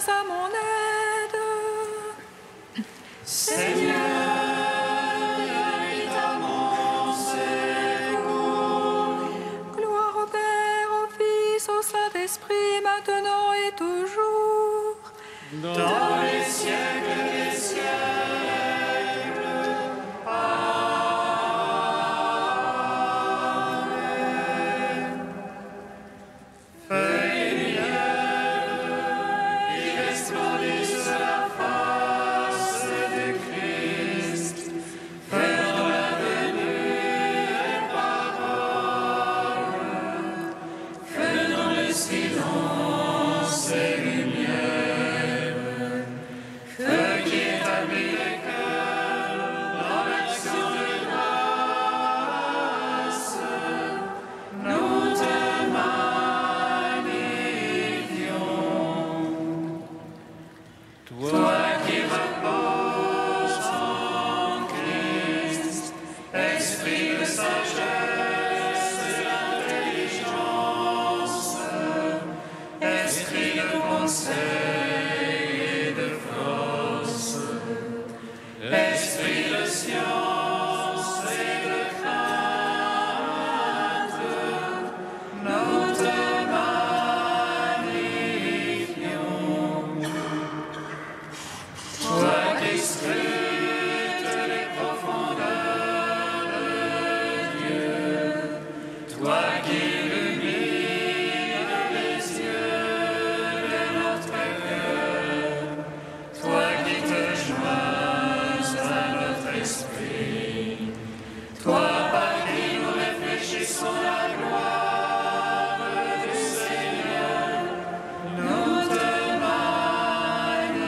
à mon aide. Seigneur, viens à mon secours. Gloire au Père, au Fils, au Saint-Esprit, maintenant et toujours. Dans les siècles des siècles. Amen. Feuilles qui resplendissent la face de Christ, faisant la venue et parole, faisant le silence et lumière, feu qui établit les cœurs dans l'action de grâce, nous te magnifions. Toi qui reposes en Christ, esprit de sagesse et d'intelligence, esprit de conseil et de force, esprit de science et de crainte, nous te magnifions. Toi qui scrutes les profondeurs de Dieu, toi qui illumines les yeux de notre cœur, toi qui te joins à notre esprit, toi par qui nous réfléchissons la gloire du Seigneur, nous te magnifions.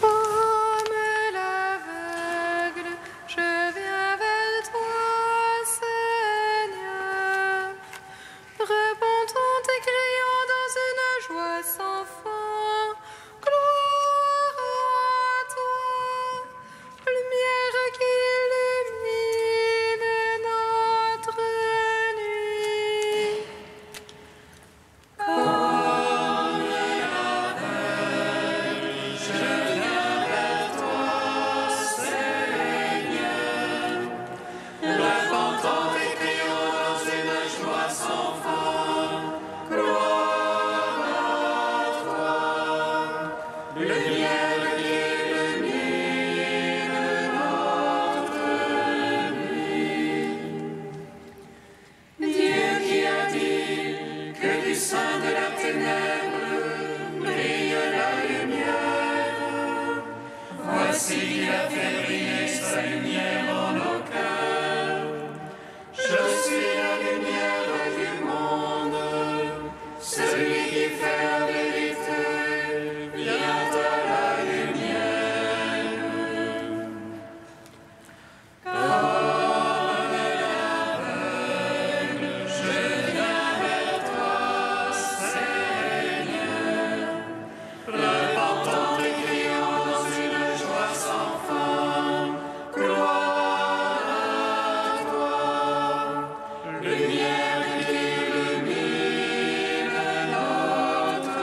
Comme l'aveugle, je viens vers toi, Seigneur. Répondant et criant dans une joie sans fin, gloire à toi, lumière qui illumine notre nuit. Repentant et criant dans une joie sans fin, gloire à toi, lumière qui illumine notre nuit. Dieu qui a dit que du sein de la ténèbre brille la lumière, voici qu'il a fait briller sa lumière en nos cœurs. Je suis la lumière du monde, celui qui fait la vérité vient à la lumière. Comme l'aveugle, je viens vers toi, Seigneur, repentant et criant dans une joie sans fin, gloire à toi, lumière qui illumine notre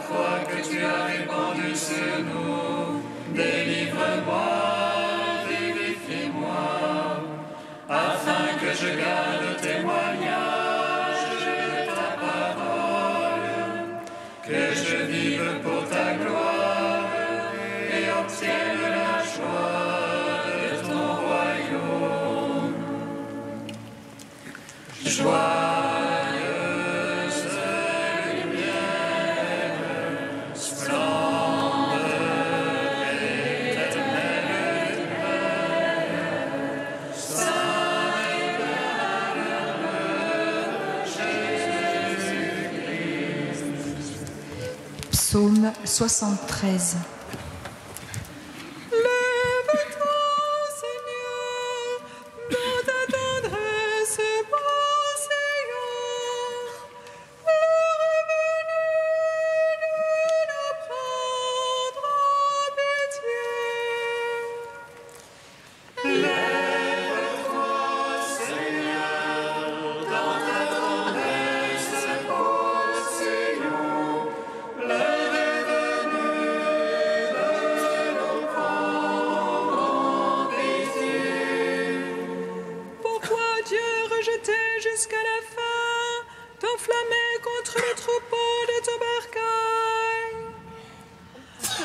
croix que tu as répandue sur nous, délivre-moi, vivifie-moi, afin que je garde le témoignage de ta parole, que je vive pour ta gloire et obtienne la joie de ton royaume. Joyeuse lumière, splendeur éternelle lumière, saint et bienheureux Jésus-Christ. Psaume 73. Jusqu'à la fin, t'enflammer contre le troupeau de ton bercail.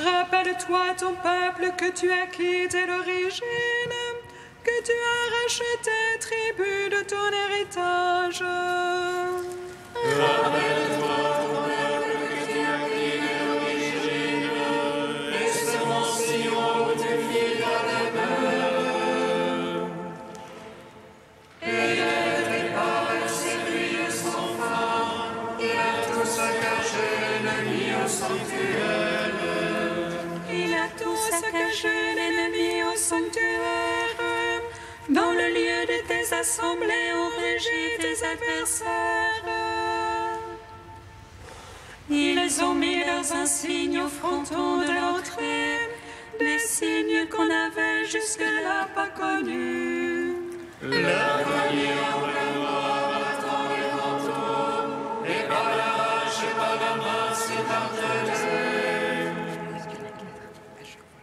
Rappelle-toi ton peuple que tu as quitté l'origine, que tu as racheté tribu de ton héritage. Rappelle-toi ton peuple que tu as quitté l'origine, et ce mont Sion où tu fis ta demeure. Et il a tout saccagé l'ennemi au sanctuaire. Dans le lieu de tes assemblées, on régit tes adversaires. Ils ont mis leurs insignes au fronton de l'entrée, des signes qu'on n'avait jusque-là pas connus. Leur grenier en plein noir battant les manteaux, et par la hache et par la masse et martelés.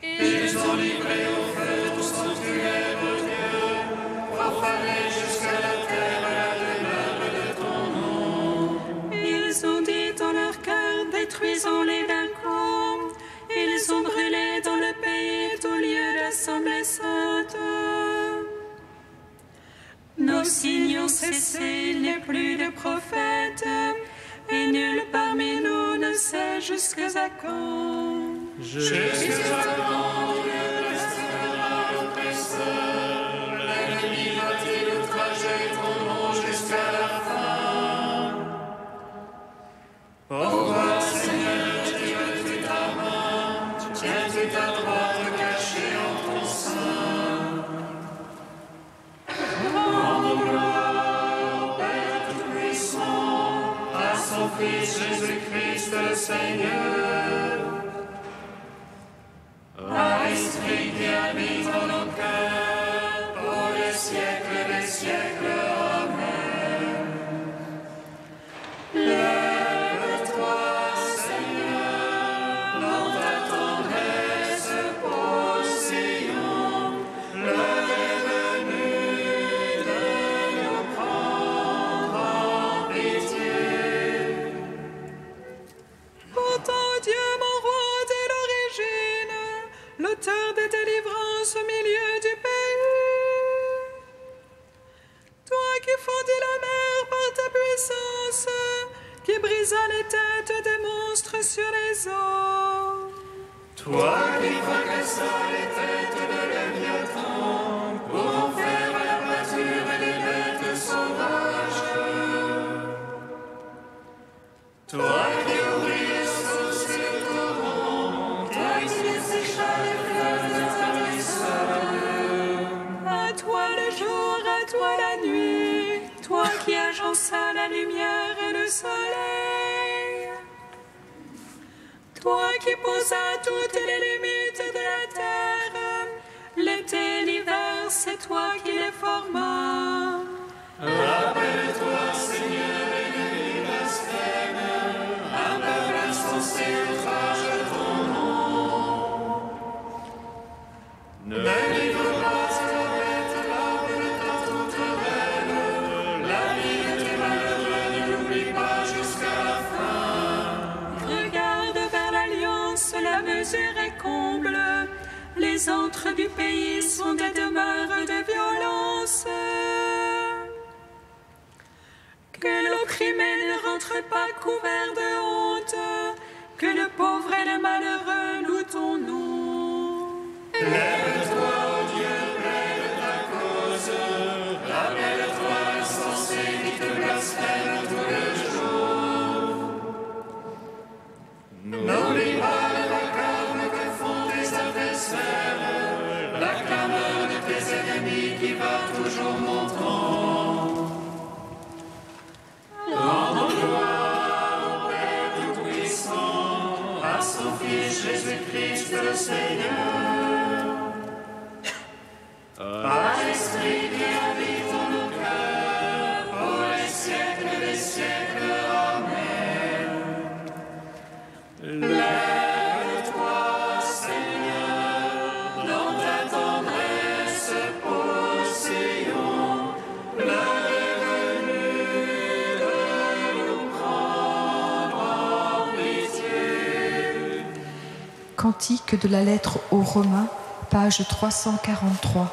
Ils ont livré au feu tout sanctuaire de Dieu, profané jusqu'à la terre la demeure de ton nom. Ils ont dit dans leur cœur, détruisons-les d'un coup. Ils ont brûlé dans le pays tout lieu d'assemblée sainte. Nos signes ont cessé, il n'y a plus de prophètes, et nul parmi nous ne sait jusqu'à quand. Jusqu'à quand Dieu restera l'oppresseur, l'ennemi va-t-il outrager ton nom jusqu'à la fin? Pourquoi, Seigneur, tires-tu ta main, tiens-tu ta droite cachée en ton sein? Rends gloire au Père Tout-Puissant, à son Fils Jésus-Christ le Seigneur, à l'Esprit qui habite en nos cœurs, pour les siècles des siècles. Amen. Lève-toi, Seigneur, dans ta tendresse pour Sion, l'heure est venue de nous prendre en pitié. Pourtant Dieu, mon roi, dès l'origine, l'auteur des délivrances au milieu du pays. Toi qui fondis la mer par ta puissance, qui brisa les têtes des monstres sur les eaux. Toi qui fracassa les têtes de Léviathan pour en faire la pâture des bêtes sauvages. Toi qui ouvris les sources et les torrents, toi qui dessécha les fleuves de ta ruisseau. À toi le jour, à toi la nuit, toi qui agença la lumière et le soleil. Toi qui posa toutes les limites de la terre, l'été, l'hiver, c'est toi qui les formas. Rappelle-toi, Seigneur, et ne blasphème, un peuple insensé mesure et comble. Les antres du pays sont des demeures de violence. Que l'opprimé ne rentre pas couvert de honte, que le pauvre et le malheureux louent ton nom. Lève-toi, ô Dieu, près de ta cause. Rappelle-toi insensé qui te blasphème tout le jour. N'oublie pas le vacarme que font tes adversaires, la clameur de tes ennemis qui va toujours montant. Rends gloire au Père Tout-Puissant, à son Fils Jésus-Christ le Seigneur. Par l'Esprit qui habite en nos cœurs, pour les siècles des siècles. Amen. Lève-toi, Seigneur, dans ta tendresse pour Sion. L'heure est venue de nous prendre en pitié. Cantique de la lettre aux Romains, page 343.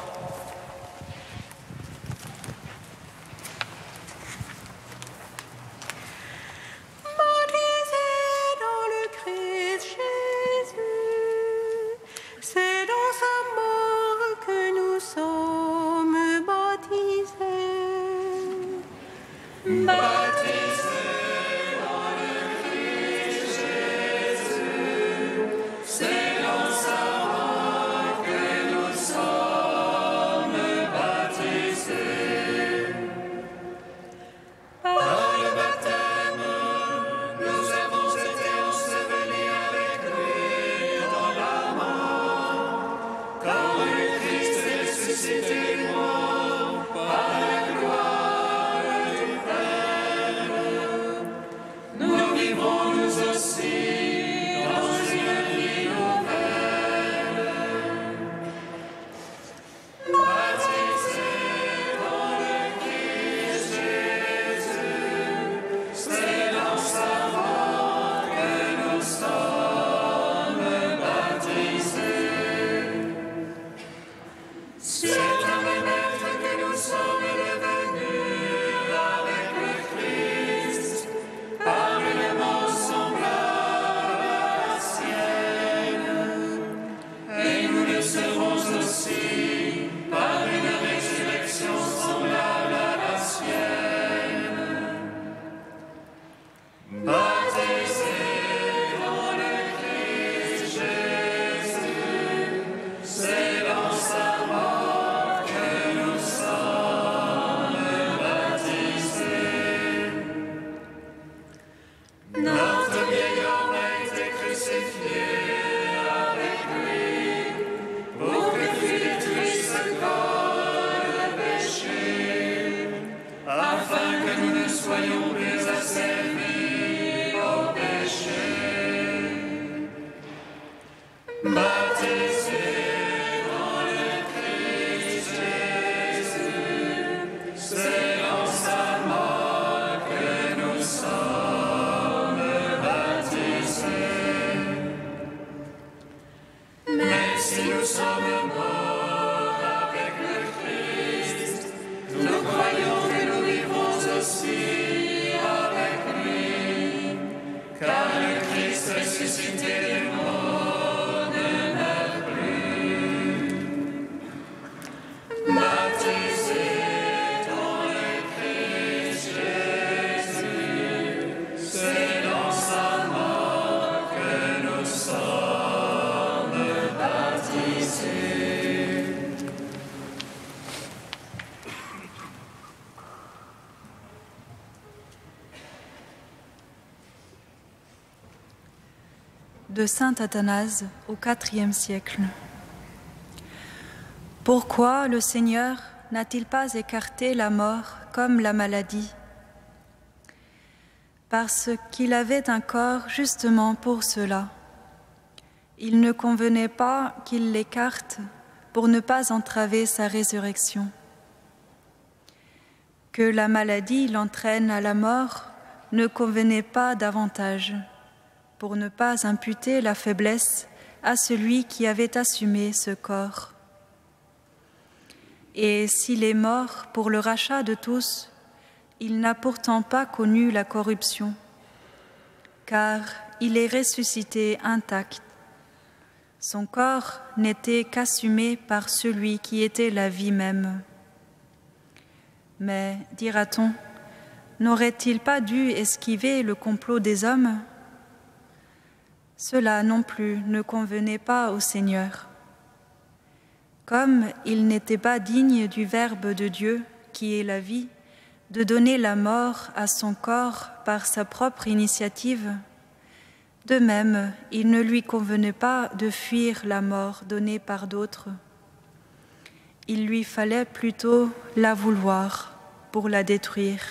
De saint Athanase au IVe siècle. Pourquoi le Seigneur n'a-t-il pas écarté la mort comme la maladie? Parce qu'il avait un corps justement pour cela. Il ne convenait pas qu'il l'écarte pour ne pas entraver sa résurrection. Que la maladie l'entraîne à la mort ne convenait pas davantage, pour ne pas imputer la faiblesse à celui qui avait assumé ce corps. Et s'il est mort pour le rachat de tous, il n'a pourtant pas connu la corruption, car il est ressuscité intact. Son corps n'était qu'assumé par celui qui était la vie même. Mais, dira-t-on, n'aurait-il pas dû esquiver le complot des hommes ? Cela non plus ne convenait pas au Seigneur. Comme il n'était pas digne du Verbe de Dieu, qui est la vie, de donner la mort à son corps par sa propre initiative, de même, il ne lui convenait pas de fuir la mort donnée par d'autres. Il lui fallait plutôt la vouloir pour la détruire.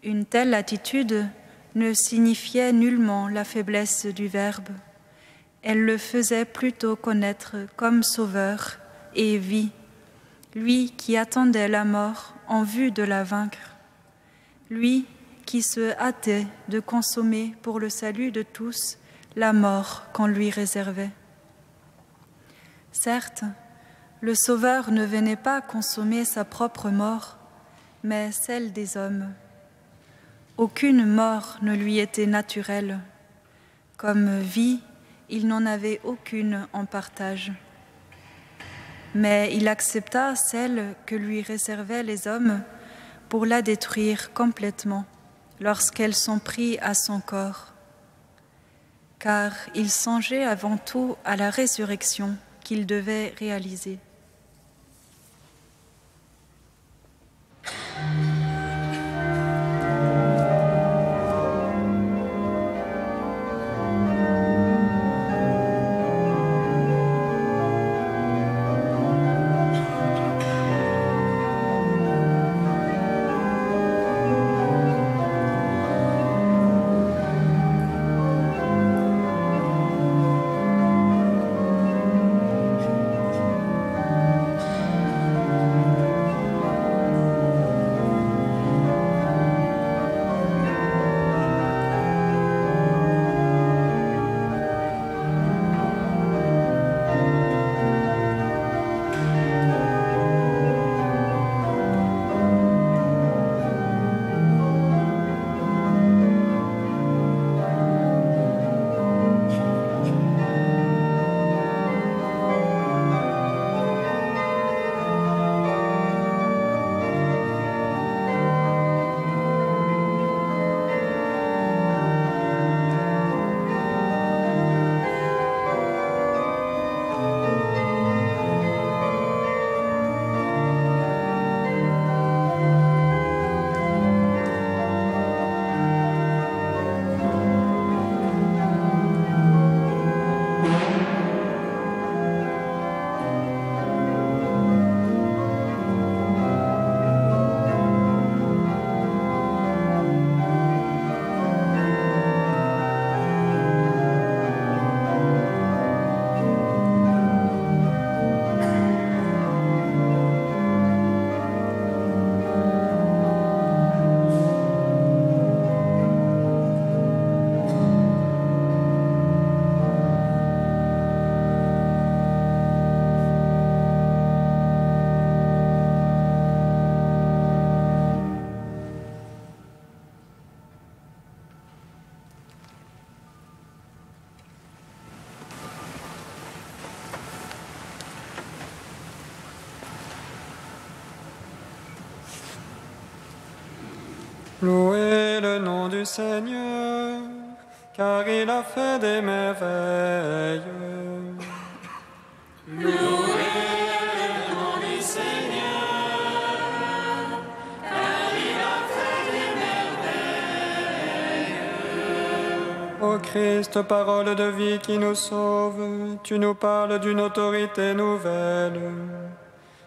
Une telle attitude ne signifiait nullement la faiblesse du Verbe. Elle le faisait plutôt connaître comme sauveur et vie, lui qui attendait la mort en vue de la vaincre, lui qui se hâtait de consommer pour le salut de tous la mort qu'on lui réservait. Certes, le Sauveur ne venait pas consommer sa propre mort, mais celle des hommes. Aucune mort ne lui était naturelle. Comme vie, il n'en avait aucune en partage. Mais il accepta celle que lui réservaient les hommes pour la détruire complètement lorsqu'elles sont prises à son corps. Car il songeait avant tout à la résurrection qu'il devait réaliser. Louez le nom du Seigneur, car il a fait des merveilles. Louez le nom du Seigneur, car il a fait des merveilles. Ô Christ, parole de vie qui nous sauve, tu nous parles d'une autorité nouvelle.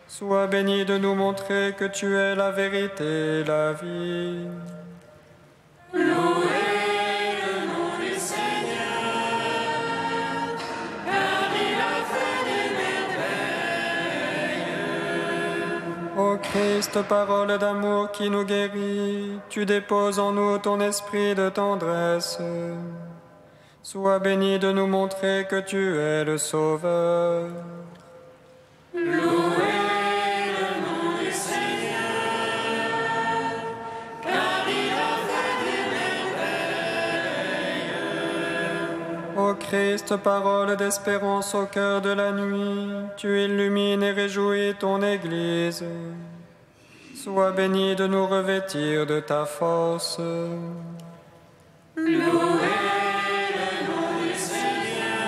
Sois béni de nous montrer que tu es la vérité et la vie. Louez le nom du Seigneur, car il a fait des merveilles. Ô Christ, parole d'amour qui nous guérit, tu déposes en nous ton esprit de tendresse. Sois béni de nous montrer que tu es le Sauveur. Louez le nom du Seigneur, car il a fait des merveilles. Ô Christ, parole d'espérance au cœur de la nuit, tu illumines et réjouis ton Église. Sois béni de nous revêtir de ta force. Louez le nom du Seigneur,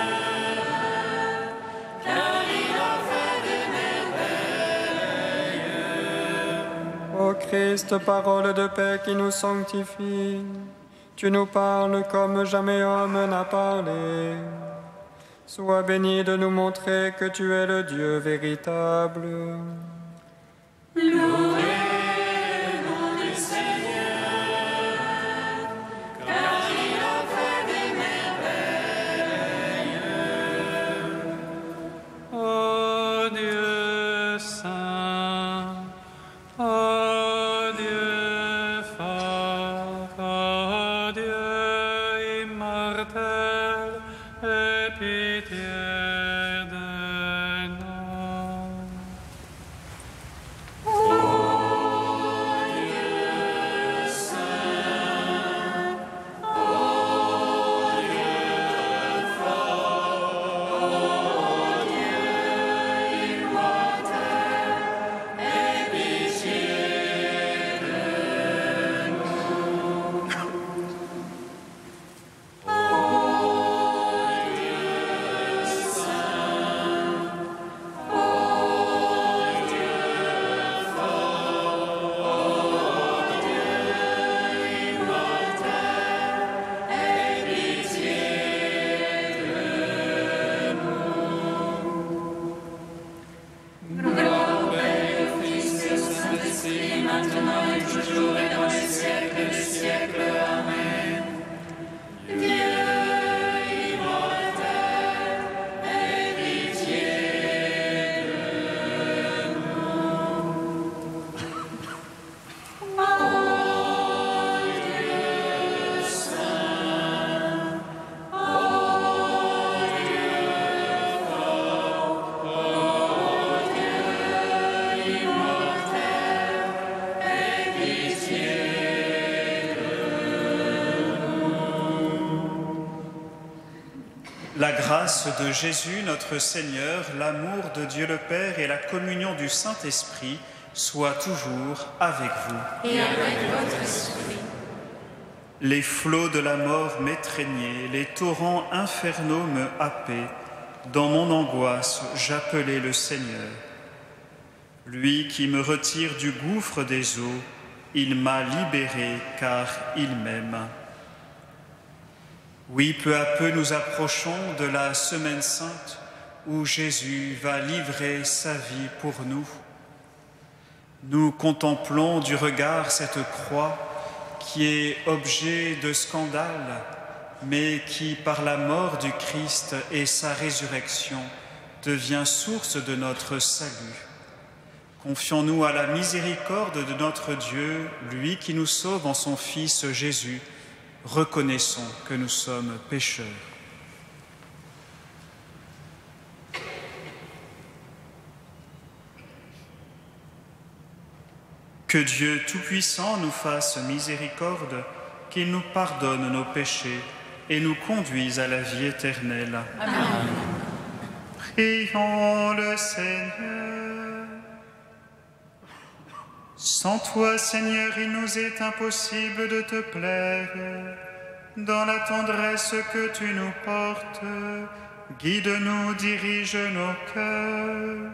car il a fait des merveilles. Ô Christ, parole de paix qui nous sanctifie, tu nous parles comme jamais homme n'a parlé. Sois béni de nous montrer que tu es le Dieu véritable. Louez le nom du Seigneur, car il a fait des merveilles. Ô Dieu saint, ô Dieu fort, ô Dieu immortel, aie pitié de nous. La grâce de Jésus, notre Seigneur, l'amour de Dieu le Père et la communion du Saint-Esprit soient toujours avec vous. Et avec votre esprit. Les flots de la mort m'étreignaient, les torrents infernaux me happaient. Dans mon angoisse, j'appelais le Seigneur. Lui qui me retire du gouffre des eaux, il m'a libéré car il m'aime. Oui, peu à peu nous approchons de la Semaine Sainte où Jésus va livrer sa vie pour nous. Nous contemplons du regard cette croix qui est objet de scandale, mais qui, par la mort du Christ et sa résurrection, devient source de notre salut. Confions-nous à la miséricorde de notre Dieu, lui qui nous sauve en son Fils Jésus. Reconnaissons que nous sommes pécheurs. Que Dieu Tout-Puissant nous fasse miséricorde, qu'il nous pardonne nos péchés et nous conduise à la vie éternelle. Amen. Prions le Seigneur. Sans toi, Seigneur, il nous est impossible de te plaire. Dans la tendresse que tu nous portes, guide-nous, dirige nos cœurs.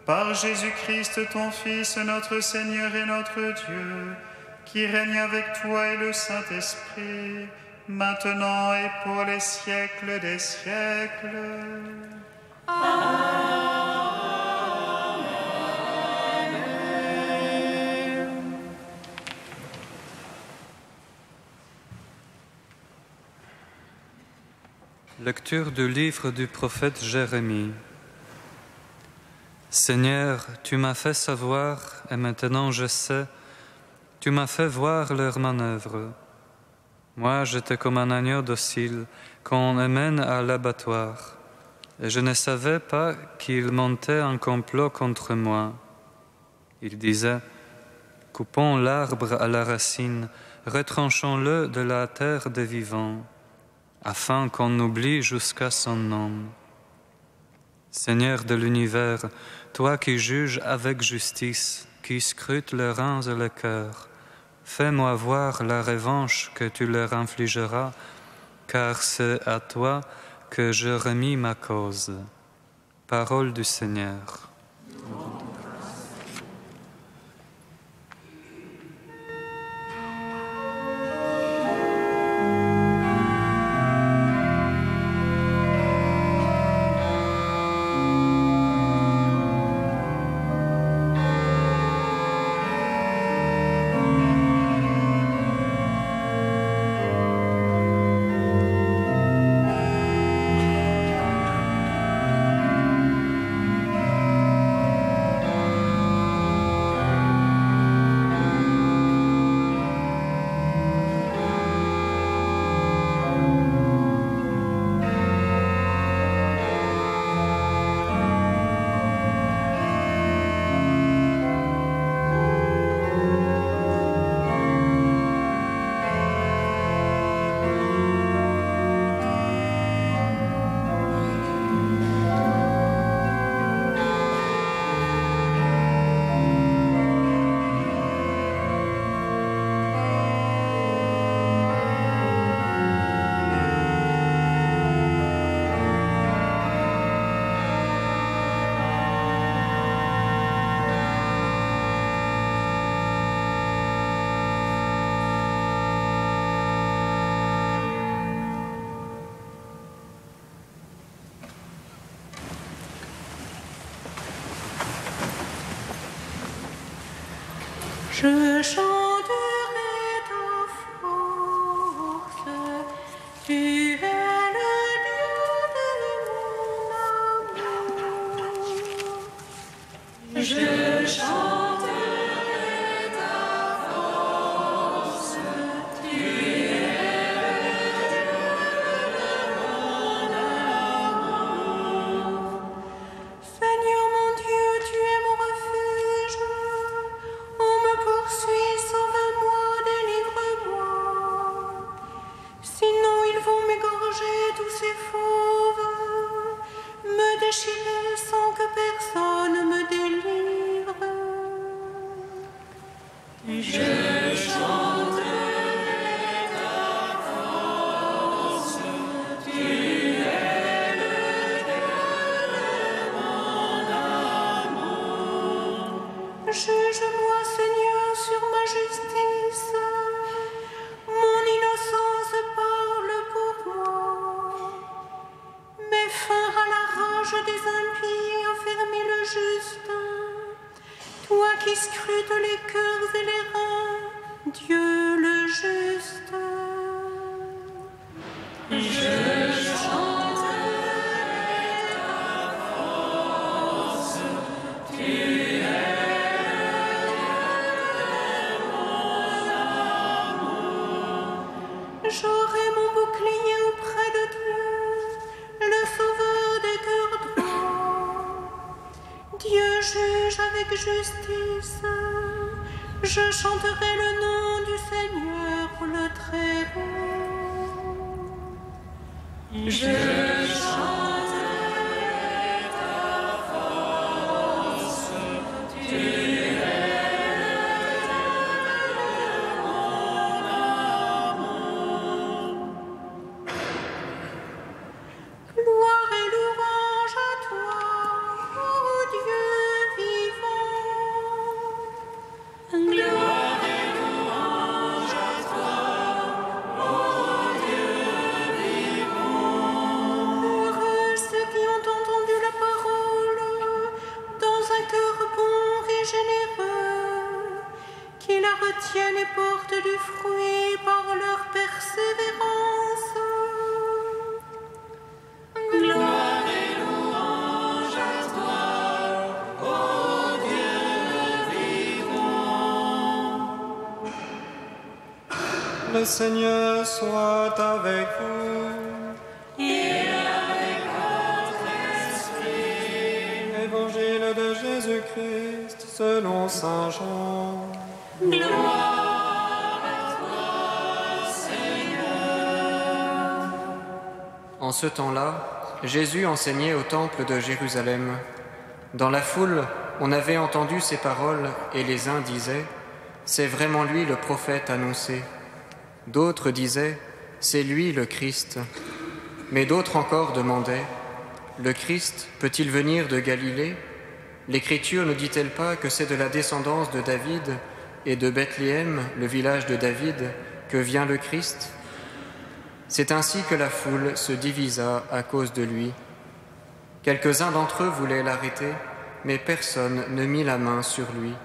Par Jésus-Christ, ton Fils, notre Seigneur et notre Dieu, qui règne avec toi et le Saint-Esprit, maintenant et pour les siècles des siècles. Amen. Lecture du livre du prophète Jérémie. Seigneur, tu m'as fait savoir, et maintenant je sais, tu m'as fait voir leurs manœuvres. Moi, j'étais comme un agneau docile qu'on emmène à l'abattoir, et je ne savais pas qu'il montait un complot contre moi. Il disait, « Coupons l'arbre à la racine, retranchons-le de la terre des vivants, afin qu'on oublie jusqu'à son nom. » Seigneur de l'univers, toi qui juges avec justice, qui scrutes les reins et le cœur, fais-moi voir la revanche que tu leur infligeras, car c'est à toi que je remis ma cause. Parole du Seigneur. Je chanterai ta force, tu es le Dieu de mon amour. Je chanterai ta force, tu es le Dieu de mon amour. Seigneur mon Dieu, tu es mon refuge. On me poursuit, sauve-moi, délivre-moi. Sinon ils vont m'égorger, tous ces fauves, me déchirer sans que personne me délivre. Je chanterai ta force, tu es le Dieu de mon amour. Juge-moi, Seigneur, sur ma justice, mon innocence parle pour moi. Mets fin à la rage des impies, affermis le juste. Toi qui scrutes les cœurs et les reins, Dieu le juste. Je chanterai ta force, tu es j'aurai mon bouclier auprès de Dieu, le sauveur des cœurs droits. Dieu juge avec justice, je chanterai le nom du Seigneur le Très-Haut. Je chanterai ta force, tu es gloire et louange à toi, ô Dieu vivant. Gloire et louange à toi, ô Dieu vivant. Heureux ceux qui ont entendu la parole dans un cœur bon et généreux, qui la retiennent et portent du fruit par leur persévérance. Gloire et louange à toi, ô Dieu vivant. Le Le Seigneur soit avec vous. Et avec votre esprit. Évangile de Jésus-Christ selon saint Jean. Gloire à toi, Seigneur. En ce temps-là, Jésus enseignait au temple de Jérusalem. Dans la foule, on avait entendu ces paroles et les uns disaient « C'est vraiment lui le prophète annoncé ». D'autres disaient « C'est lui le Christ ». Mais d'autres encore demandaient « Le Christ peut-il venir de Galilée ? L'Écriture ne dit-elle pas que c'est de la descendance de David et de Bethléem, le village de David, que vient le Christ ?» C'est ainsi que la foule se divisa à cause de lui. Quelques-uns d'entre eux voulaient l'arrêter, mais personne ne mit la main sur lui.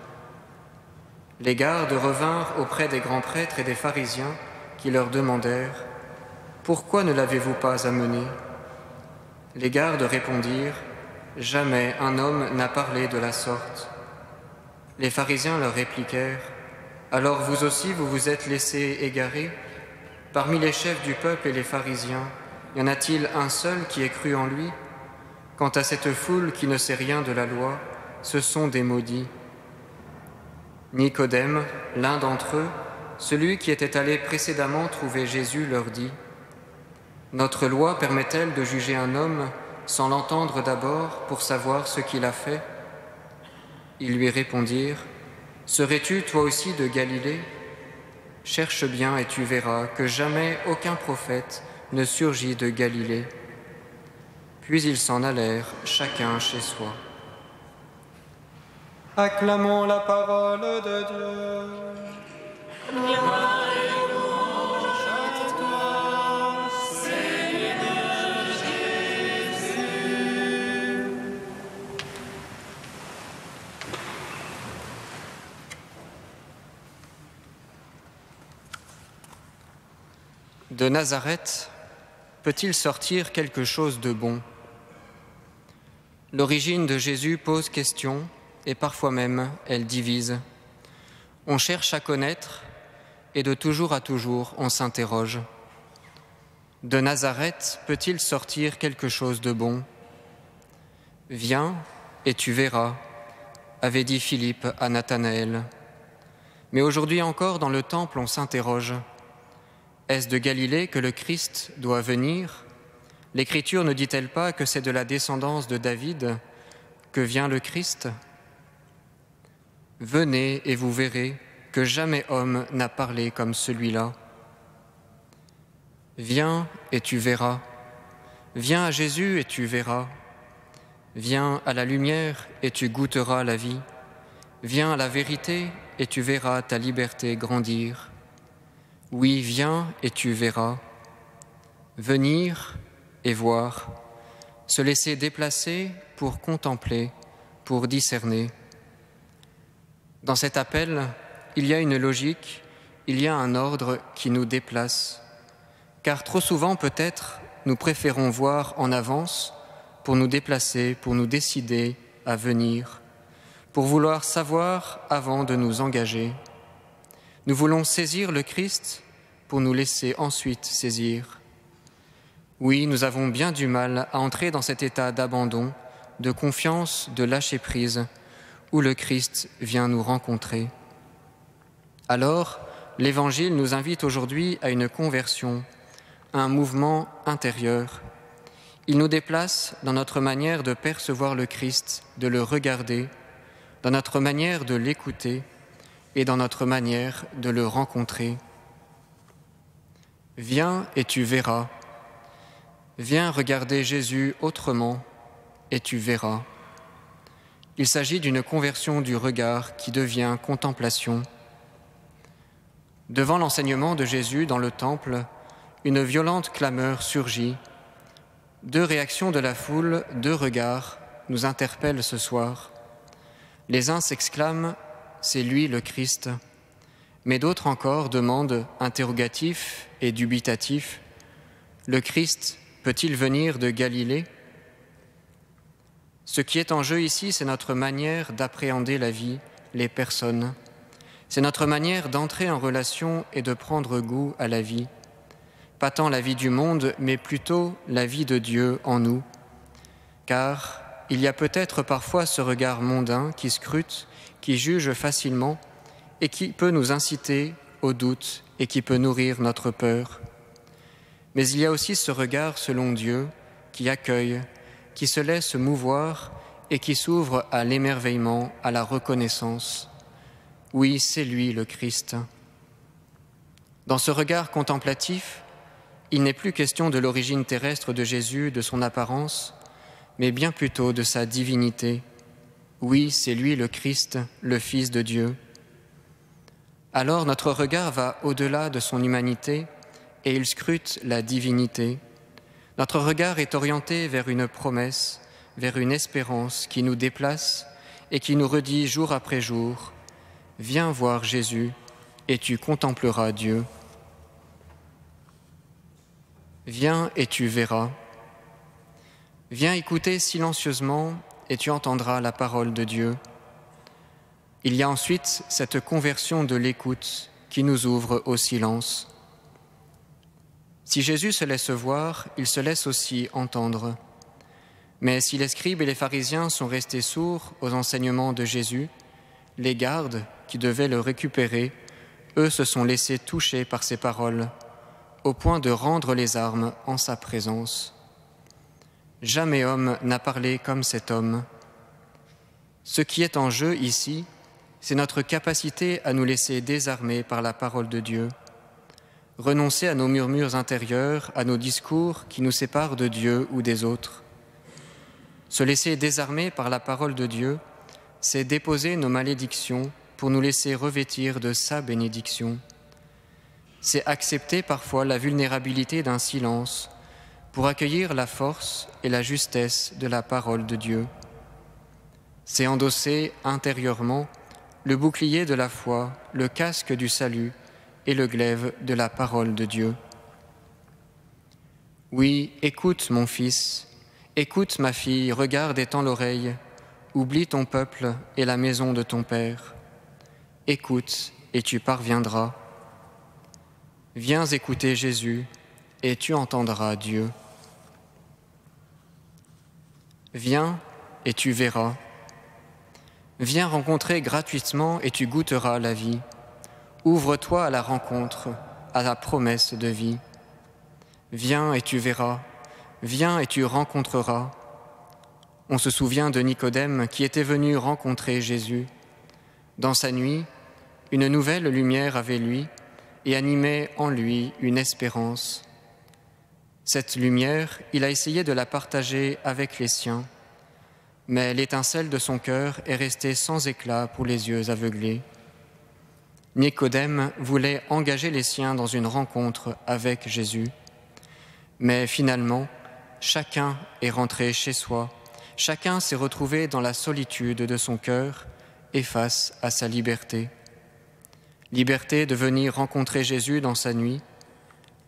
Les gardes revinrent auprès des grands prêtres et des pharisiens qui leur demandèrent « Pourquoi ne l'avez-vous pas amené ?» Les gardes répondirent « Jamais un homme n'a parlé de la sorte. » Les pharisiens leur répliquèrent « Alors vous aussi vous vous êtes laissés égarer ? Parmi les chefs du peuple et les pharisiens, y en a-t-il un seul qui ait cru en lui ? Quant à cette foule qui ne sait rien de la loi, ce sont des maudits. » Nicodème, l'un d'entre eux, celui qui était allé précédemment trouver Jésus, leur dit « Notre loi permet-elle de juger un homme sans l'entendre d'abord pour savoir ce qu'il a fait ?» Ils lui répondirent « Serais-tu toi aussi de Galilée ? Cherche bien et tu verras que jamais aucun prophète ne surgit de Galilée. » Puis ils s'en allèrent, chacun chez soi. Acclamons la parole de Dieu. Gloire et louange à toi, Seigneur Jésus. De Nazareth peut-il sortir quelque chose de bon ? L'origine de Jésus pose question et parfois même elle divise. On cherche à connaître et de toujours à toujours on s'interroge. De Nazareth peut-il sortir quelque chose de bon ? Viens et tu verras, avait dit Philippe à Nathanaël. Mais aujourd'hui encore dans le temple on s'interroge. Est-ce de Galilée que le Christ doit venir ? L'Écriture ne dit-elle pas que c'est de la descendance de David que vient le Christ ? Venez et vous verrez que jamais homme n'a parlé comme celui-là. Viens et tu verras. Viens à Jésus et tu verras. Viens à la lumière et tu goûteras la vie. Viens à la vérité et tu verras ta liberté grandir. Oui, viens et tu verras. Venir et voir, se laisser déplacer pour contempler, pour discerner. Dans cet appel, il y a une logique, il y a un ordre qui nous déplace. Car trop souvent, peut-être, nous préférons voir en avance pour nous déplacer, pour nous décider à venir, pour vouloir savoir avant de nous engager. Nous voulons saisir le Christ pour nous laisser ensuite saisir. Oui, nous avons bien du mal à entrer dans cet état d'abandon, de confiance, de lâcher-prise, où le Christ vient nous rencontrer. Alors, l'Évangile nous invite aujourd'hui à une conversion, à un mouvement intérieur. Il nous déplace dans notre manière de percevoir le Christ, de le regarder, dans notre manière de l'écouter et dans notre manière de le rencontrer. Viens et tu verras. Viens regarder Jésus autrement et tu verras. Il s'agit d'une conversion du regard qui devient contemplation. Devant l'enseignement de Jésus dans le temple, une violente clameur surgit. Deux réactions de la foule, deux regards nous interpellent ce soir. Les uns s'exclament « C'est lui le Christ », mais d'autres encore demandent, interrogatifs et dubitatifs, « Le Christ peut-il venir de Galilée ?» Ce qui est en jeu ici, c'est notre manière d'appréhender la vie, les personnes. C'est notre manière d'entrer en relation et de prendre goût à la vie. Pas tant la vie du monde, mais plutôt la vie de Dieu en nous. Car il y a peut-être parfois ce regard mondain qui scrute, qui juge facilement et qui peut nous inciter au doute et qui peut nourrir notre peur. Mais il y a aussi ce regard selon Dieu qui accueille, qui se laisse mouvoir et qui s'ouvre à l'émerveillement, à la reconnaissance. Oui, c'est lui le Christ. Dans ce regard contemplatif, il n'est plus question de l'origine terrestre de Jésus, de son apparence, mais bien plutôt de sa divinité. Oui, c'est lui le Christ, le Fils de Dieu. Alors notre regard va au-delà de son humanité et il scrute la divinité. Notre regard est orienté vers une promesse, vers une espérance qui nous déplace et qui nous redit jour après jour « Viens voir Jésus et tu contempleras Dieu. Viens et tu verras. Viens écouter silencieusement et tu entendras la parole de Dieu. » Il y a ensuite cette conversion de l'écoute qui nous ouvre au silence. Si Jésus se laisse voir, il se laisse aussi entendre. Mais si les scribes et les pharisiens sont restés sourds aux enseignements de Jésus, les gardes qui devaient le récupérer, eux se sont laissés toucher par ses paroles, au point de rendre les armes en sa présence. Jamais homme n'a parlé comme cet homme. Ce qui est en jeu ici, c'est notre capacité à nous laisser désarmer par la parole de Dieu, renoncer à nos murmures intérieurs, à nos discours qui nous séparent de Dieu ou des autres. Se laisser désarmer par la parole de Dieu, c'est déposer nos malédictions pour nous laisser revêtir de sa bénédiction. C'est accepter parfois la vulnérabilité d'un silence pour accueillir la force et la justesse de la parole de Dieu. C'est endosser intérieurement le bouclier de la foi, le casque du salut et le glaive de la parole de Dieu. Oui, écoute mon fils, écoute ma fille, regarde et tends l'oreille, oublie ton peuple et la maison de ton père. Écoute et tu parviendras. Viens écouter Jésus et tu entendras Dieu. Viens et tu verras. Viens rencontrer gratuitement et tu goûteras la vie. Ouvre-toi à la rencontre, à la promesse de vie. Viens et tu verras. Viens et tu rencontreras. On se souvient de Nicodème qui était venu rencontrer Jésus. Dans sa nuit, une nouvelle lumière avait lui et animait en lui une espérance. Cette lumière, il a essayé de la partager avec les siens, mais l'étincelle de son cœur est restée sans éclat pour les yeux aveuglés. Nicodème voulait engager les siens dans une rencontre avec Jésus, mais finalement, chacun est rentré chez soi, chacun s'est retrouvé dans la solitude de son cœur et face à sa liberté. Liberté de venir rencontrer Jésus dans sa nuit,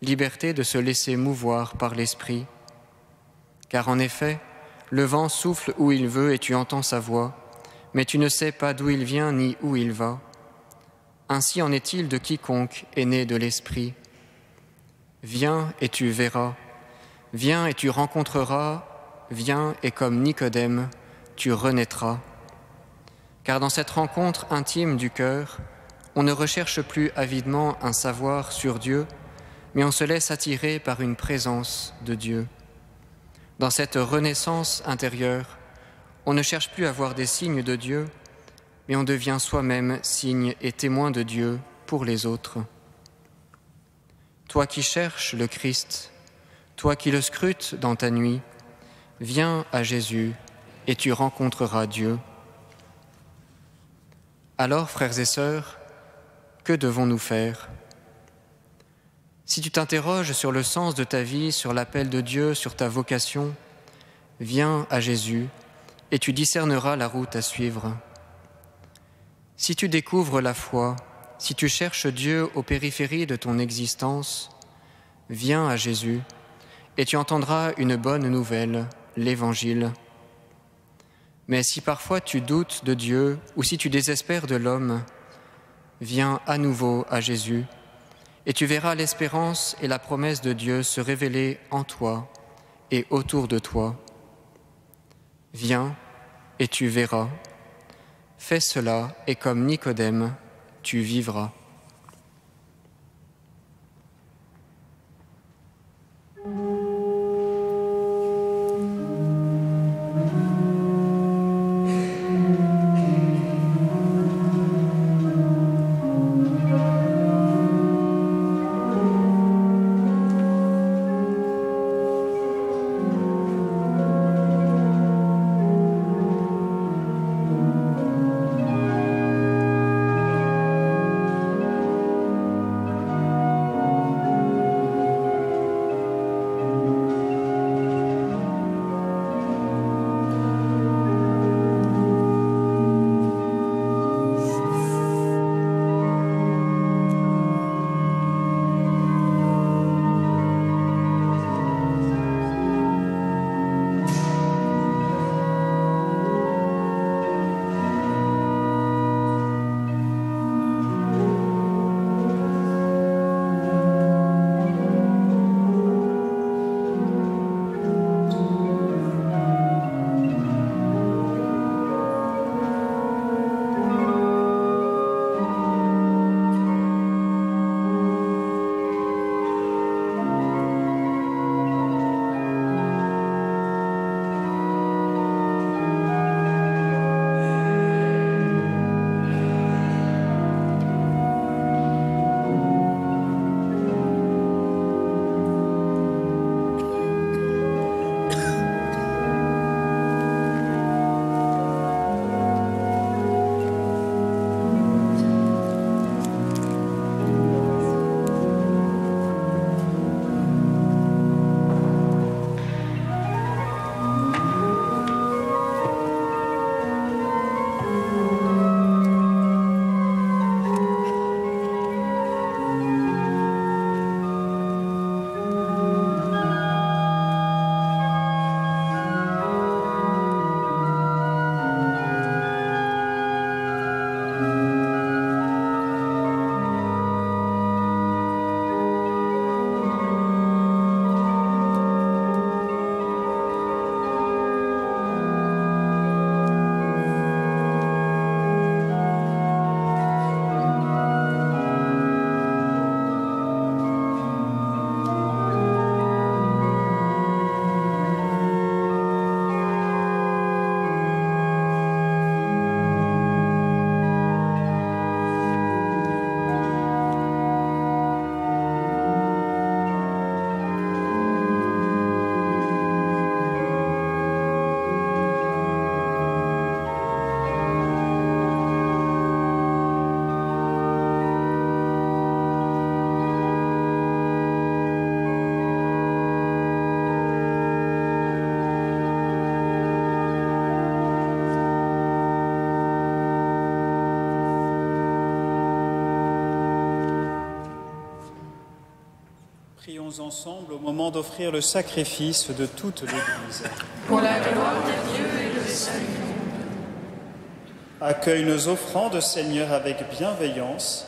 liberté de se laisser mouvoir par l'Esprit. Car en effet, le vent souffle où il veut et tu entends sa voix, mais tu ne sais pas d'où il vient ni où il va. Ainsi en est-il de quiconque est né de l'Esprit. Viens et tu verras, viens et tu rencontreras, viens et comme Nicodème, tu renaîtras. Car dans cette rencontre intime du cœur, on ne recherche plus avidement un savoir sur Dieu, mais on se laisse attirer par une présence de Dieu. Dans cette renaissance intérieure, on ne cherche plus à voir des signes de Dieu, mais on devient soi-même signe et témoin de Dieu pour les autres. Toi qui cherches le Christ, toi qui le scrutes dans ta nuit, viens à Jésus et tu rencontreras Dieu. Alors, frères et sœurs, que devons-nous faire ? Si tu t'interroges sur le sens de ta vie, sur l'appel de Dieu, sur ta vocation, viens à Jésus et tu discerneras la route à suivre. Si tu découvres la foi, si tu cherches Dieu aux périphéries de ton existence, viens à Jésus et tu entendras une bonne nouvelle, l'Évangile. Mais si parfois tu doutes de Dieu ou si tu désespères de l'homme, viens à nouveau à Jésus, et tu verras l'espérance et la promesse de Dieu se révéler en toi et autour de toi. Viens et tu verras. Fais cela et comme Nicodème, tu vivras. Prions ensemble au moment d'offrir le sacrifice de toute l'Église. Pour la gloire de Dieu et le salut. Accueille nos offrandes, Seigneur, avec bienveillance,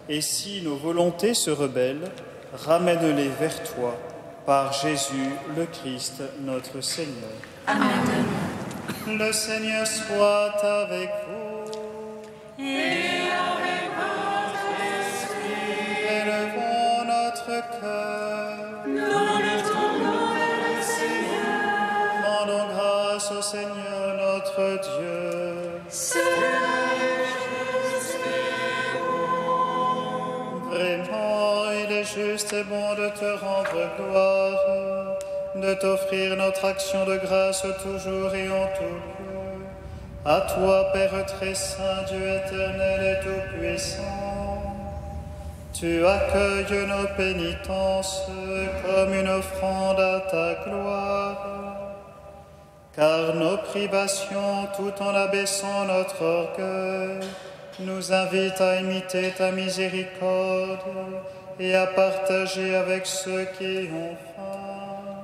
et si nos volontés se rebellent, ramène-les vers toi, par Jésus le Christ, notre Seigneur. Amen. Le Seigneur soit avec vous. Et avec votre esprit. Élevons notre cœur. Nous le tournons vers le Seigneur. Rendons grâce au Seigneur notre Dieu. C'est juste et bon. Vraiment, il est juste et bon de te rendre gloire, de t'offrir notre action de grâce toujours et en tout lieu. À toi, Père très saint, Dieu éternel et tout-puissant, tu accueilles nos pénitences comme une offrande à ta gloire. Car nos privations, tout en abaissant notre orgueil, nous invitent à imiter ta miséricorde et à partager avec ceux qui ont faim.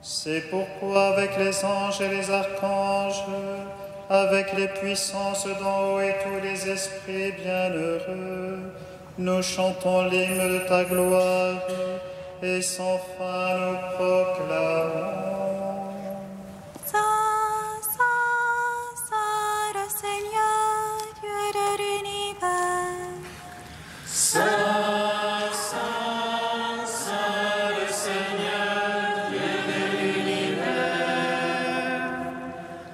C'est pourquoi, avec les anges et les archanges, avec les puissances d'en haut et tous les esprits bienheureux, nous chantons l'hymne de ta gloire et sans fin nous proclamons. Saint, Saint, Saint, le Seigneur, Dieu de l'univers. Saint, Saint, Saint, le Seigneur, Dieu de l'univers.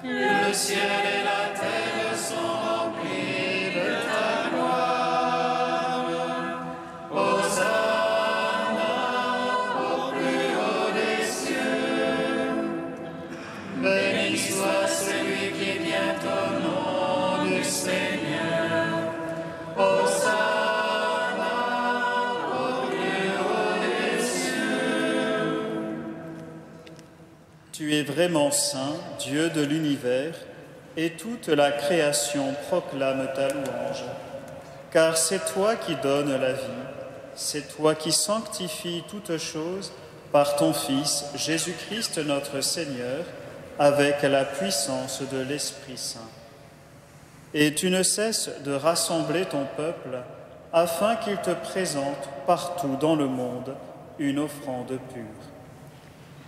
Le ciel et la terre sont remplis de ta gloire. Hosanna au plus haut des cieux. Béni soit celui qui vient au nom du Seigneur. Hosanna au plus haut des cieux. Tu es vraiment saint, Dieu de l'univers, et toute la création proclame ta louange. Car c'est toi qui donnes la vie, c'est toi qui sanctifies toutes choses par ton Fils, Jésus-Christ notre Seigneur, avec la puissance de l'Esprit Saint. Et tu ne cesses de rassembler ton peuple afin qu'il te présente partout dans le monde une offrande pure.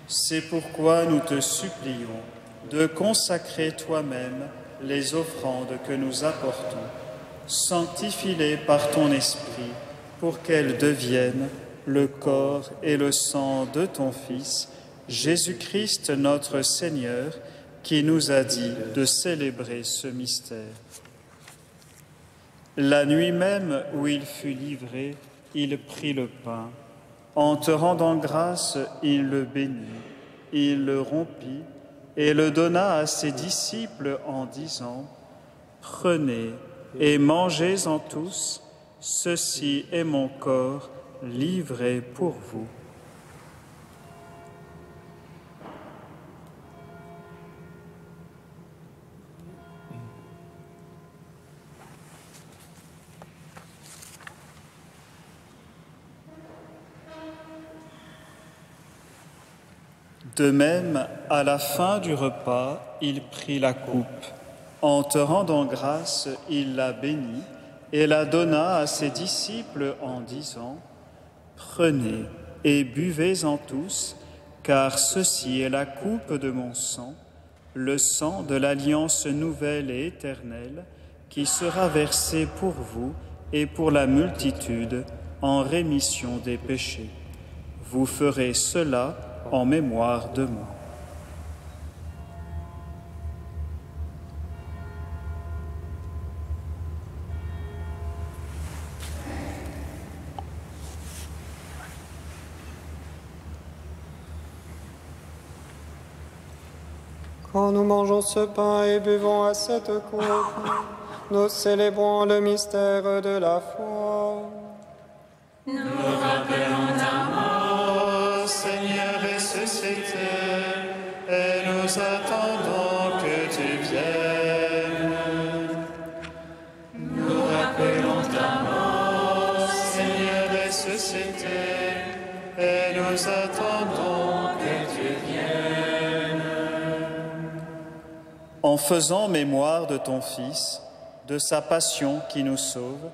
C'est pourquoi nous te supplions de consacrer toi-même les offrandes que nous apportons. Sanctifie-les par ton Esprit pour qu'elles deviennent le corps et le sang de ton Fils, Jésus-Christ notre Seigneur, qui nous a dit de célébrer ce mystère. La nuit même où il fut livré, il prit le pain. En te rendant grâce, il le bénit, il le rompit et le donna à ses disciples en disant : « Prenez et mangez-en tous, ceci est mon corps livré pour vous. » De même, à la fin du repas, il prit la coupe. En te rendant grâce, il la bénit et la donna à ses disciples en disant : « Prenez et buvez-en tous, car ceci est la coupe de mon sang, le sang de l'alliance nouvelle et éternelle, qui sera versé pour vous et pour la multitude en rémission des péchés. Vous ferez cela en mémoire de moi. » Quand nous mangeons ce pain et buvons à cette coupe, nous célébrons le mystère de la foi. Nous rappelons ta mort, Seigneur, ressuscité, et nous attendons que tu viennes. Nous rappelons ta mort, Seigneur, ressuscité, et nous attendons que tu viennes. En faisant mémoire de ton Fils, de sa passion qui nous sauve,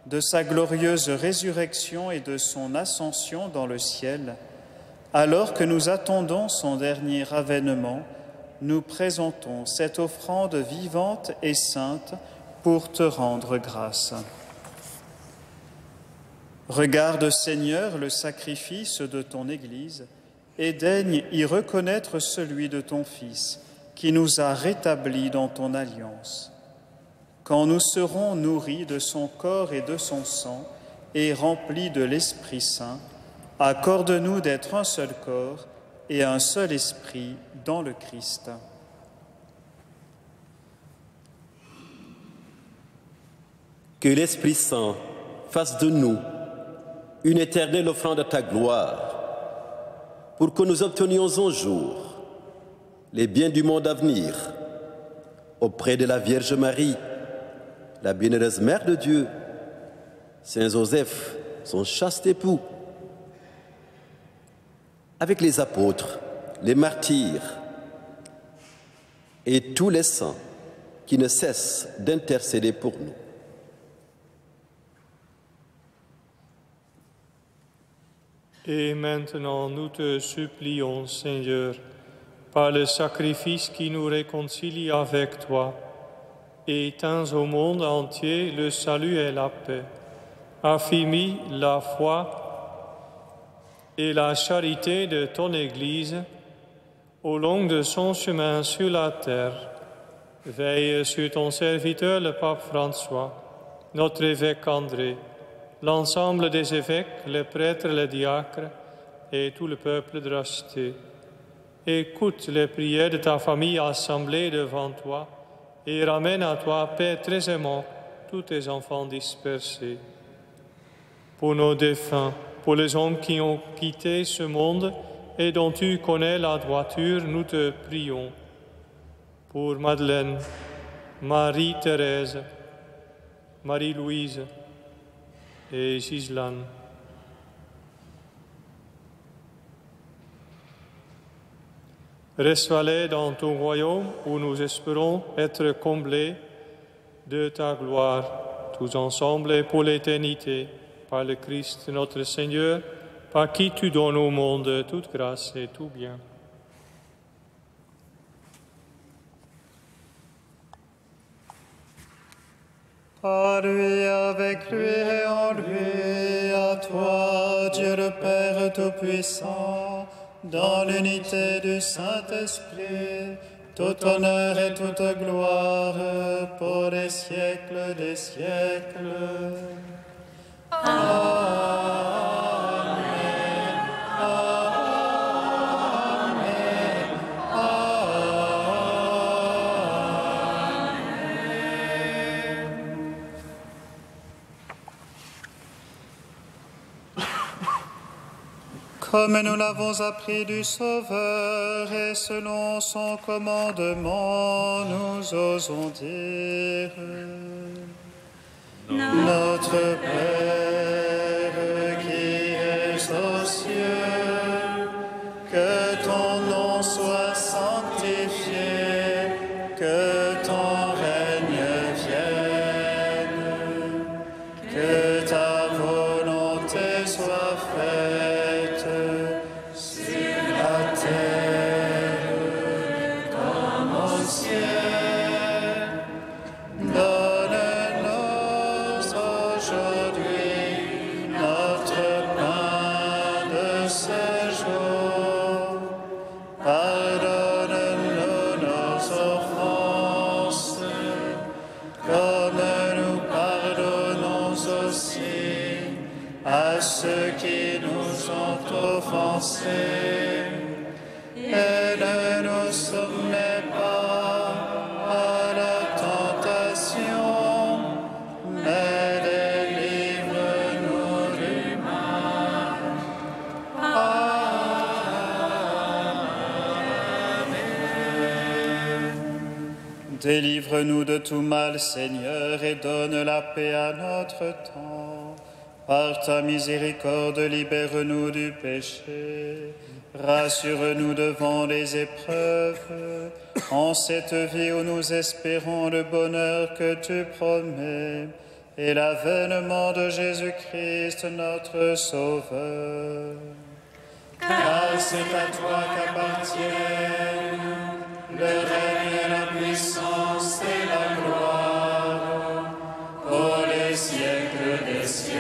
de sa glorieuse résurrection et de son ascension dans le ciel, alors que nous attendons son dernier avènement, nous présentons cette offrande vivante et sainte pour te rendre grâce. Regarde, Seigneur, le sacrifice de ton Église et daigne y reconnaître celui de ton Fils, qui nous a rétablis dans ton alliance. Quand nous serons nourris de son corps et de son sang et remplis de l'Esprit Saint, accorde-nous d'être un seul corps et un seul esprit dans le Christ. Que l'Esprit Saint fasse de nous une éternelle offrande de ta gloire, pour que nous obtenions un jour les biens du monde à venir, auprès de la Vierge Marie, la bienheureuse Mère de Dieu, Saint Joseph, son chaste époux, avec les apôtres, les martyrs et tous les saints qui ne cesse d'intercéder pour nous. Et maintenant, nous te supplions, Seigneur, par le sacrifice qui nous réconcilie avec toi, étends au monde entier le salut et la paix, affermis la foi et la charité de ton Église au long de son chemin sur la terre. Veille sur ton serviteur, le pape François, notre évêque André, l'ensemble des évêques, les prêtres, les diacres et tout le peuple de racheté. Écoute les prières de ta famille assemblée devant toi et ramène à toi, Père très aimant, tous tes enfants dispersés. Pour nos défunts, pour les hommes qui ont quitté ce monde et dont tu connais la droiture, nous te prions. Pour Madeleine, Marie-Thérèse, Marie-Louise et Gislaine. Reçois-les dans ton royaume où nous espérons être comblés de ta gloire, tous ensemble et pour l'éternité, par le Christ notre Seigneur, par qui tu donnes au monde toute grâce et tout bien. Par lui, avec lui et en lui, à toi, Dieu le Père Tout-Puissant, dans l'unité du Saint-Esprit, tout honneur et toute gloire pour les siècles des siècles. Amen. Comme nous l'avons appris du Sauveur et selon son commandement, nous osons dire: Notre Père qui es aux cieux, que ton nom soit sanctifié, que ton règne vienne, que ta volonté soit faite ceux qui nous ont offensés, et ne nous soumets pas à la tentation, mais délivre-nous du mal. Amen. Délivre-nous de tout mal, Seigneur, et donne la paix à notre temps. Par ta miséricorde, libère-nous du péché, rassure-nous devant les épreuves, en cette vie où nous espérons le bonheur que tu promets, et l'avènement de Jésus-Christ, notre Sauveur. Car c'est à toi qu'appartiennent le règne et la puissance et la gloire, pour les siècles des siècles.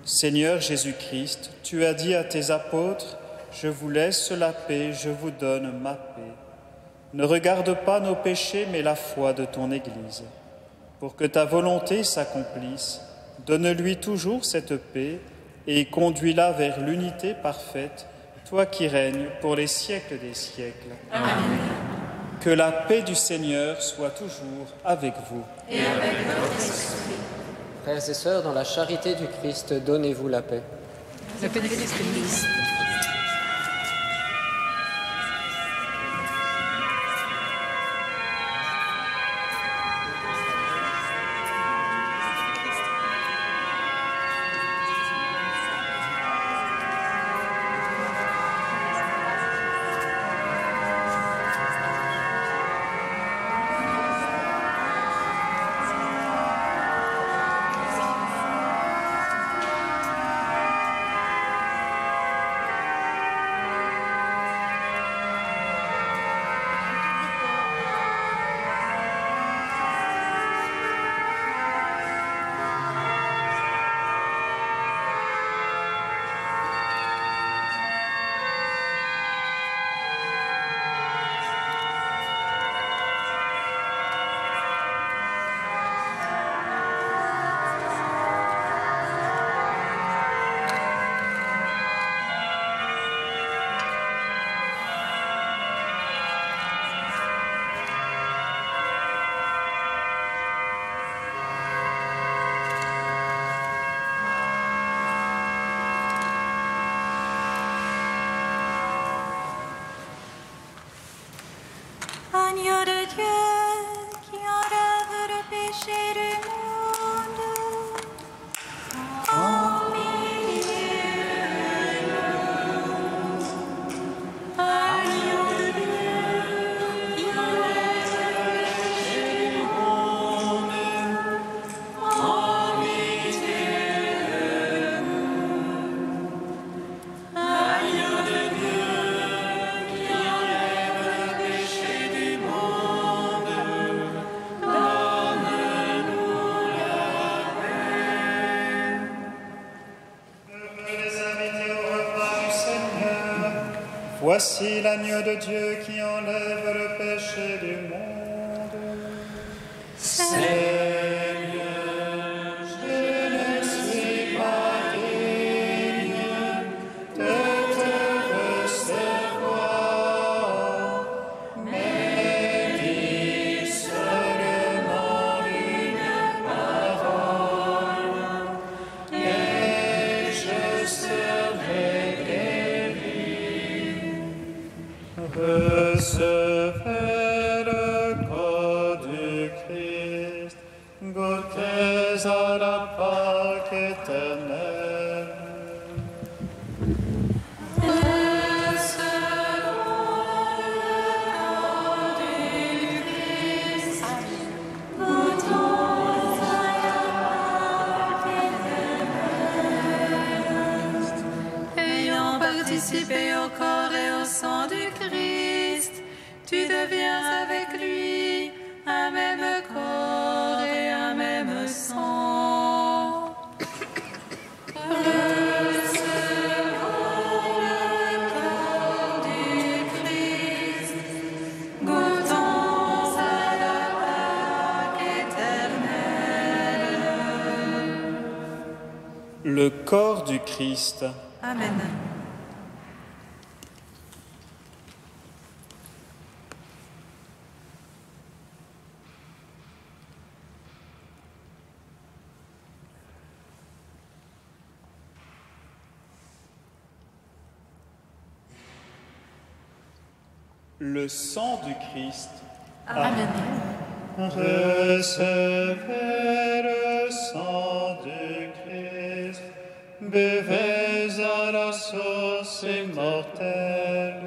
Seigneur Jésus-Christ, tu as dit à tes apôtres, « Je vous laisse la paix, je vous donne ma paix. » Ne regarde pas nos péchés, mais la foi de ton Église. Pour que ta volonté s'accomplisse, donne-lui toujours cette paix et conduis-la vers l'unité parfaite, toi qui règnes pour les siècles des siècles. Amen. Que la paix du Seigneur soit toujours avec vous. Et avec votre esprit. Frères et sœurs, dans la charité du Christ, donnez-vous la paix. La paix du Christ. Agneau de Dieu qui enlève le péché du monde. En pitié. Agneau de Dieu qui enlève le péché du monde. En pitié. Agneau de Dieu qui enlève le péché du monde, donne-nous la paix. Heureux les invités au repas du Seigneur. Voici l'agneau de Dieu qui enlève le péché du monde. Seigneur, je ne suis pas digne de te recevoir, mais dis seulement une parole, et je serai guéri. Recevez le corps du Christ, goûtez à la Pâque éternelle. Ayant participé au corps et au sang du Christ, tu deviens avec lui un même corps et un même sang. Recevons le corps du Christ, goûtons à la Pâque éternelle. Le corps du Christ. Amen. Le sang du Christ. Amen. Recevez le sang du Christ, buvez à la source immortelle.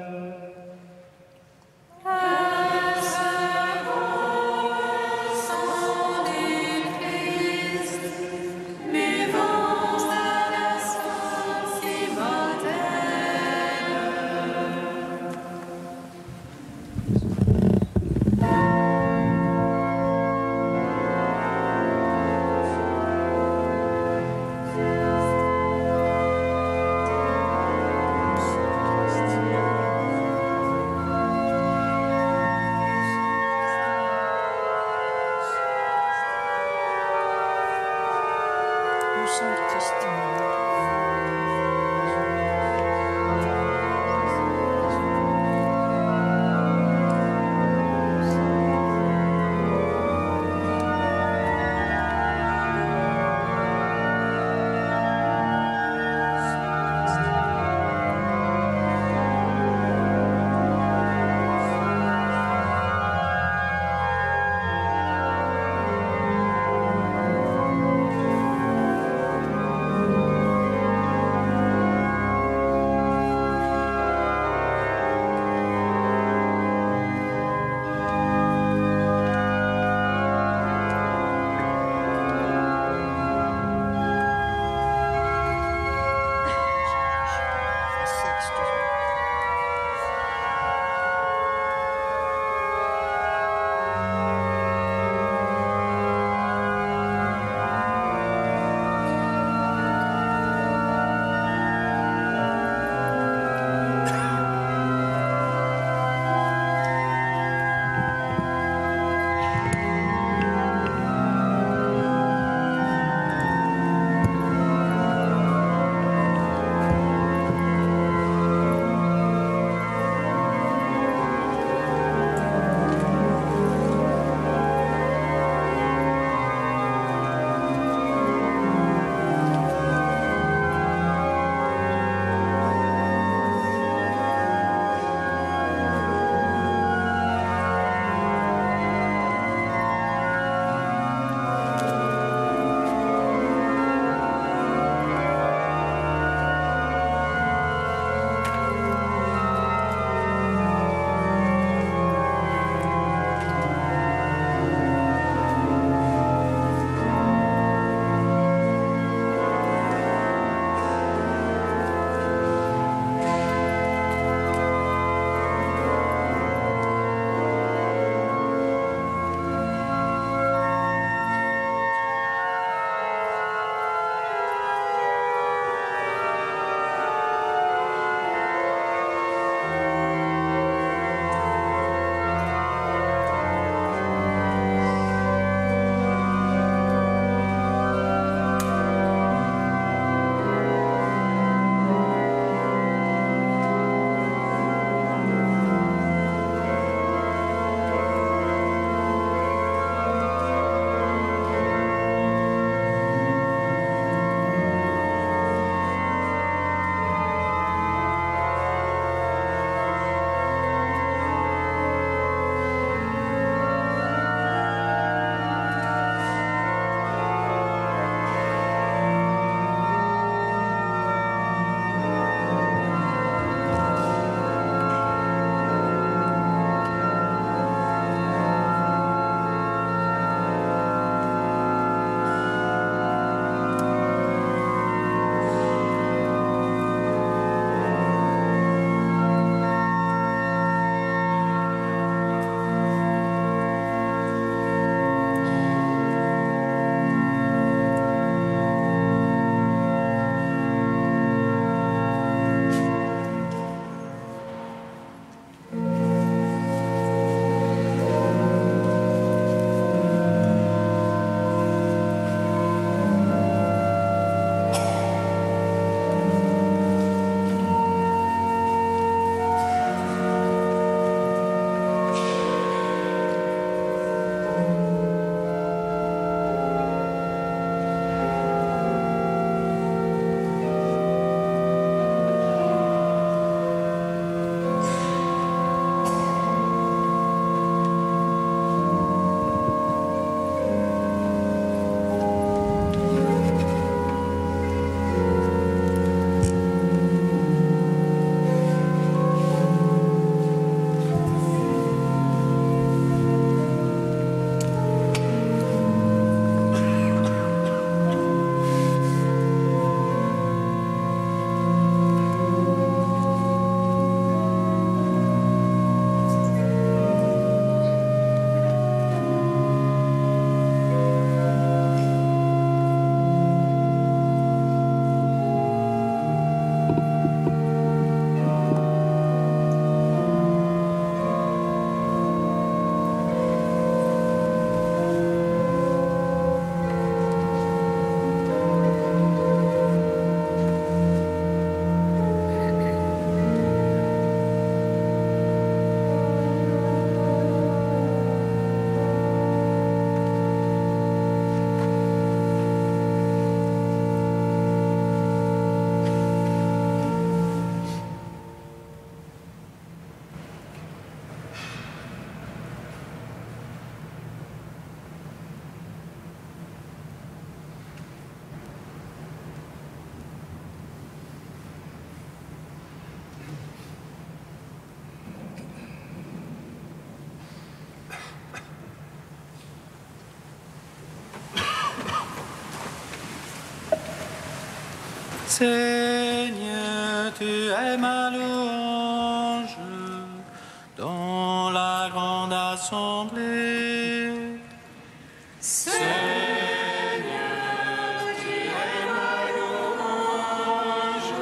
Seigneur, tu es ma louange dans la grande assemblée. Seigneur, tu es ma louange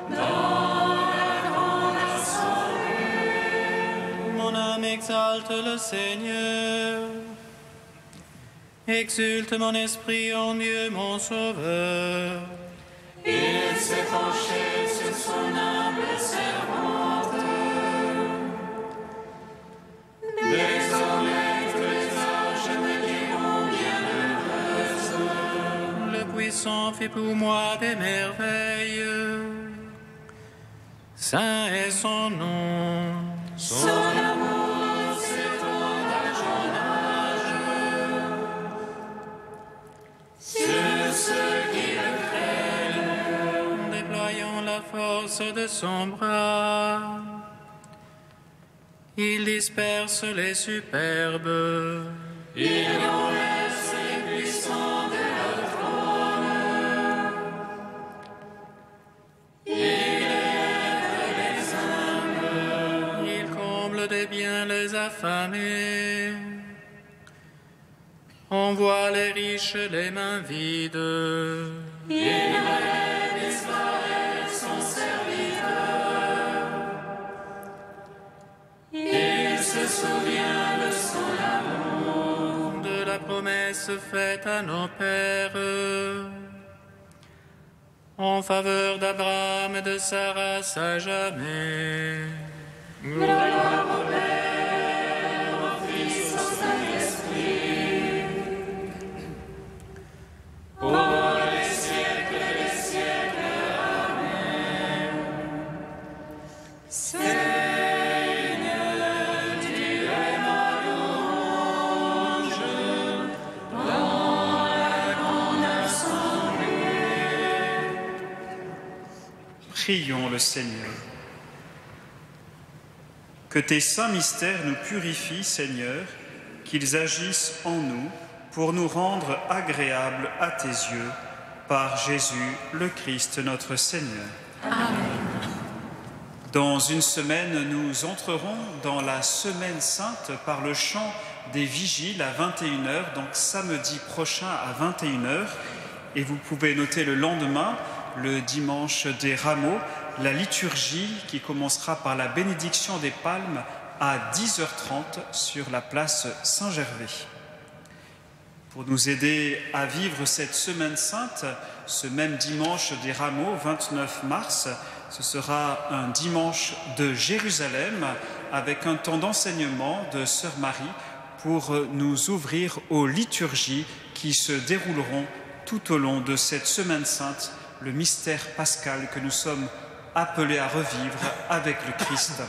dans la grande assemblée. Mon âme exalte le Seigneur. Exulte mon esprit en Dieu, mon Sauveur. Il s'est penché sur son humble servante. Désormais, tous les anges me diront bienheureuse. Le puissant fait pour moi des merveilles. Saint est son nom. Son amour s'étend d'âge en âge. Sur ceux qui le craignent, déployant la force de son bras, il disperse les superbes. Il renverse les puissants de leur trône. Il élève les humbles. Il comble de biens les affamés. On voit les riches les mains vides. Il fait disparaître son serviteur. Il se souvient de son amour, de la promesse faite à nos pères, en faveur d'Abraham et de sa race à jamais. Gloire au Père, au Fils, au Saint-Esprit, pour les siècles des siècles. Amen. Seigneur, tu es ma louange dans la grande assemblée. Prions le Seigneur. Que tes saints mystères nous purifient, Seigneur, qu'ils agissent en nous pour nous rendre agréables à tes yeux, par Jésus le Christ notre Seigneur. Amen. Dans une semaine, nous entrerons dans la Semaine Sainte par le chant des Vigiles à 21h, donc samedi prochain à 21h. Et vous pouvez noter le lendemain, le dimanche des Rameaux, la liturgie qui commencera par la bénédiction des palmes à 10h30 sur la place Saint-Gervais. Pour nous aider à vivre cette Semaine Sainte, ce même dimanche des Rameaux, 29 mars, ce sera un dimanche de Jérusalem avec un temps d'enseignement de Sœur Marie pour nous ouvrir aux liturgies qui se dérouleront tout au long de cette Semaine Sainte, le mystère pascal que nous sommes appelés à revivre avec le Christ.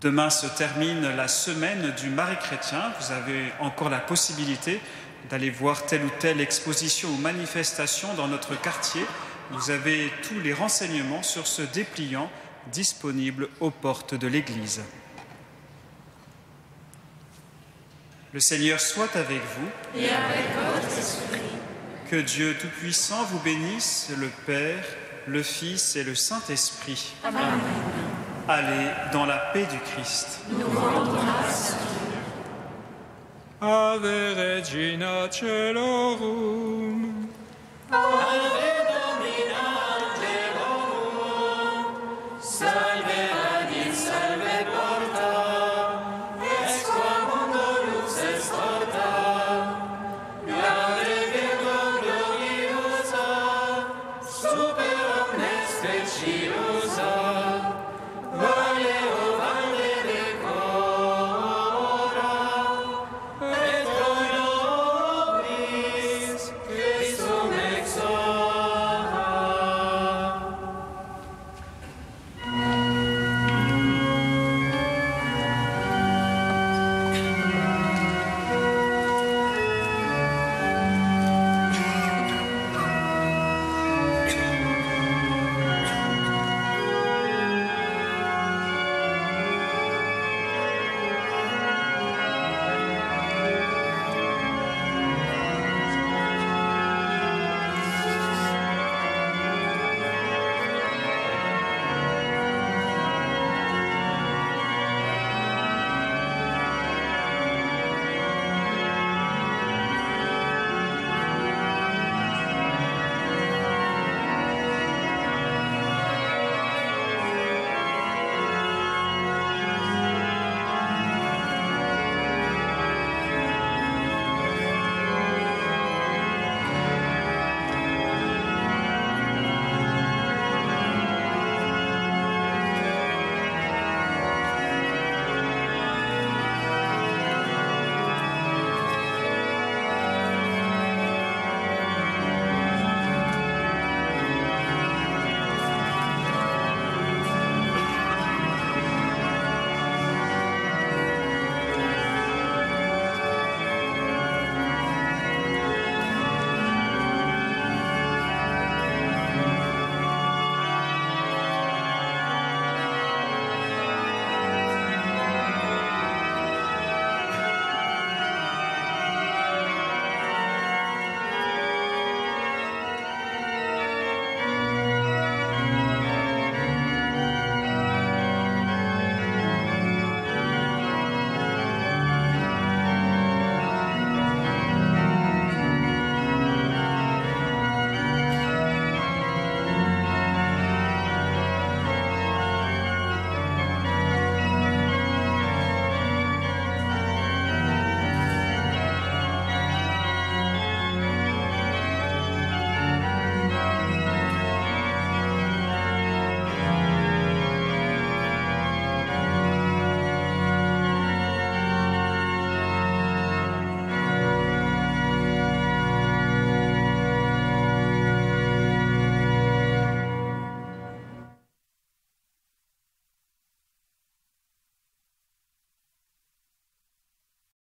Demain se termine la semaine du Marais chrétien. Vous avez encore la possibilité d'aller voir telle ou telle exposition ou manifestation dans notre quartier. Vous avez tous les renseignements sur ce dépliant disponible aux portes de l'église. Le Seigneur soit avec vous. Et avec votre esprit. Que Dieu Tout-Puissant vous bénisse, le Père, le Fils et le Saint-Esprit. Amen. Allez dans la paix du Christ. Nous rendons grâce à Dieu. Ave Regina Caelorum. Ave Domina Angelorum. Salve Regis, salve porta. Ex qua mundo lux est orta. Glade Virgo gloriosa. Super omnes specios.